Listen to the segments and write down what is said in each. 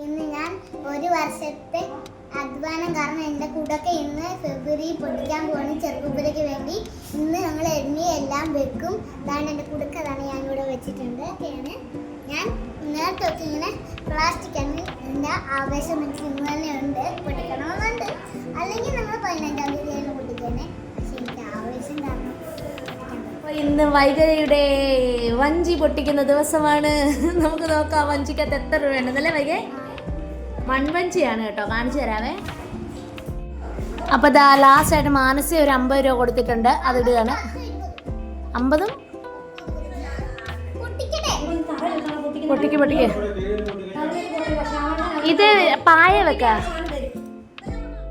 ഇന്ന് ഞാൻ ഒരു വർഷത്തെ അധ്വാനം കാരണം എൻ്റെ കൂടൊക്കെ ഇന്ന് ഫെബ്രുവരി പൊട്ടിക്കാൻ പോകുന്ന ചെറുപ്പുരയ്ക്ക് വേണ്ടി ഇന്ന് ഞങ്ങൾ എണ്ണയെല്ലാം വെക്കും. അതാണ് എൻ്റെ കുടുക്ക, അതാണ് ഞാനിവിടെ വെച്ചിട്ടുണ്ട്. ഒക്കെയാണ് ഞാൻ നേരത്തൊക്കെ ഇങ്ങനെ പ്ലാസ്റ്റിക് ആണ് എൻ്റെ ആവേശം എനിക്ക് ഇന്ന് തന്നെ ഉണ്ട്, പൊട്ടിക്കണമെന്നുണ്ട്. അല്ലെങ്കിൽ നമ്മൾ 15-ാം തീയതിയാണ് പൊട്ടിക്കുന്നത്. പക്ഷെ എനിക്ക് ആവേശം കാരണം ഇന്ന് വൈഗയുടെ വഞ്ചി പൊട്ടിക്കുന്ന ദിവസമാണ്. നമുക്ക് നോക്കാം വഞ്ചിക്കകത്ത് എത്ര രൂപ ഉണ്ടെന്നല്ലേ വൈകെ. മൺവഞ്ചിയാണ് കേട്ടോ, കാണിച്ചു തരാവേ. അപ്പോൾ ഇതാ ലാസ്റ്റായിട്ട് മാനസി ഒരു 50 രൂപ കൊടുത്തിട്ടുണ്ട്, അതിടുകയാണ്. 50 പൊട്ടിക്ക്. ഇത് പായ വെക്കാ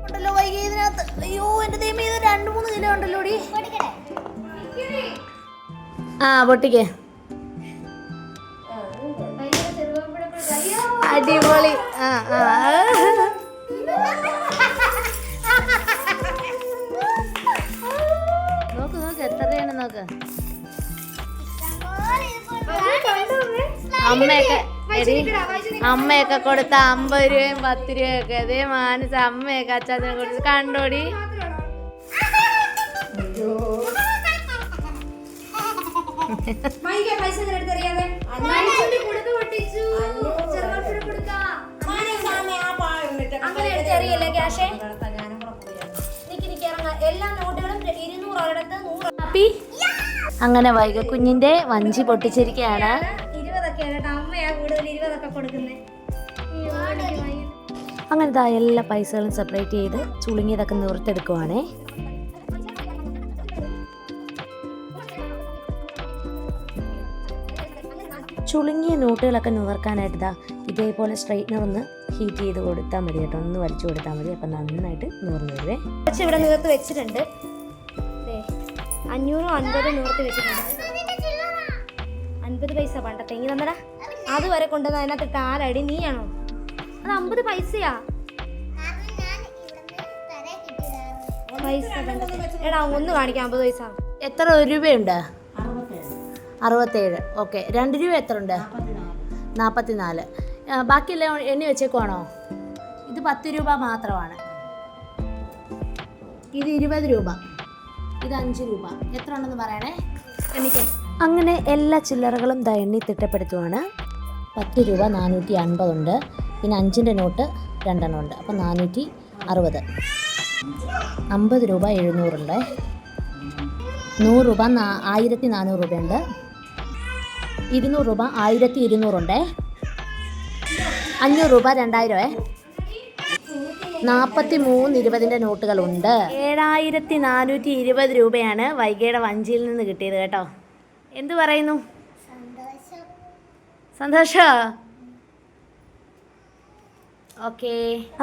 ഉണ്ടല്ലോ വൈകി ഇതിനകത്ത്. അയ്യോ എൻ്റെ ദൈവം, ഇത് 2-3 കിലോ ഉണ്ടല്ലോ ഡി. ആ പൊട്ടിക്ക്. അടിപൊളി. നോക്ക് എത്രയാണ് നോക്ക്. അമ്മയൊക്കെ കൊടുത്ത 50 രൂപയും 10 രൂപയൊക്കെ അതേ മാനസ അമ്മയൊക്കെ അച്ചാച്ചനെ കൊടുത്ത് കണ്ടോടി. അങ്ങനെ വൈക കുഞ്ഞിന്റെ വഞ്ചി പൊട്ടിച്ചിരിക്കുകയാണ്. അങ്ങനത്തെ എല്ലാ പൈസകളും സെപ്പറേറ്റ് ചെയ്ത് ചുളുങ്ങിയതൊക്കെ നിർത്തെടുക്കുവാണേ. ചുളുങ്ങിയ നോട്ടുകളൊക്കെ നിവർക്കാനായിട്ട് ഇതേപോലെ സ്ട്രൈറ്റ്നർ ഒന്ന് ഹീറ്റ് ചെയ്ത് കൊടുത്താൽ മതി കേട്ടോ, ഒന്ന് വലിച്ചു കൊടുത്താൽ മതി. അപ്പം നന്നായിട്ട് നൂർന്ന് വരുവേ. പക്ഷെ ഇവിടെ നിവർത്ത് വെച്ചിട്ടുണ്ട്, 550 നിവർത്ത് വെച്ചിട്ടുണ്ട്. 50 പൈസ പണ്ടത്തെ എങ്കിൽ തന്നടാ, അതുവരെ കൊണ്ടുവന്ന് അതിനകത്ത് കാലടി. നീയാണോ അത്? 50 പൈസയാ പൈസ. എടാ ഒന്ന് കാണിക്കാം 50 പൈസ. എത്ര രൂപയുണ്ട്? 67. ഓക്കെ, 2 രൂപ എത്ര ഉണ്ട്? 44. ബാക്കിയെല്ലാം എണ്ണി വെച്ചേക്കുവാണോ? ഇത് 10 രൂപ മാത്രമാണ്. ഇത് 20 രൂപ, ഇത് 5 രൂപ. എത്ര ഉണ്ടെന്ന് പറയണേ, എണ്ണിക്ക്. അങ്ങനെ എല്ലാ ചില്ലറകളും എണ്ണി തിട്ടപ്പെടുത്തുവാണ്. 10 രൂപ 450 ഉണ്ട്, പിന്നെ 5-ൻ്റെ നോട്ട് 2 ഉണ്ട്, അപ്പോൾ 460. 50 രൂപ 700 ഉണ്ട്, 100 രൂപ 1400 രൂപയുണ്ട്, 200 രൂപ 1200 ഉണ്ട്, 500 രൂപ 2000. 43.20-ൻ്റെ നോട്ടുകളുണ്ട്. 7420 രൂപയാണ് വൈഗയുടെ വഞ്ചിയിൽ നിന്ന് കിട്ടിയത് കേട്ടോ. എന്തു പറയുന്നു? സന്തോഷം. ഓക്കെ,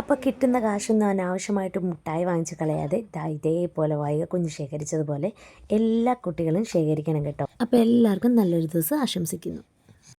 അപ്പോൾ കിട്ടുന്ന കാശൊന്നും അനാവശ്യമായിട്ട് മുട്ടായി വാങ്ങിച്ച് കളയാതെ ഇതേപോലെ വൈഗ കുഞ്ഞ് ശേഖരിച്ചതുപോലെ എല്ലാ കുട്ടികളും ശേഖരിക്കണം കേട്ടോ. അപ്പോൾ എല്ലാവർക്കും നല്ലൊരു ദിവസം ആശംസിക്കുന്നു.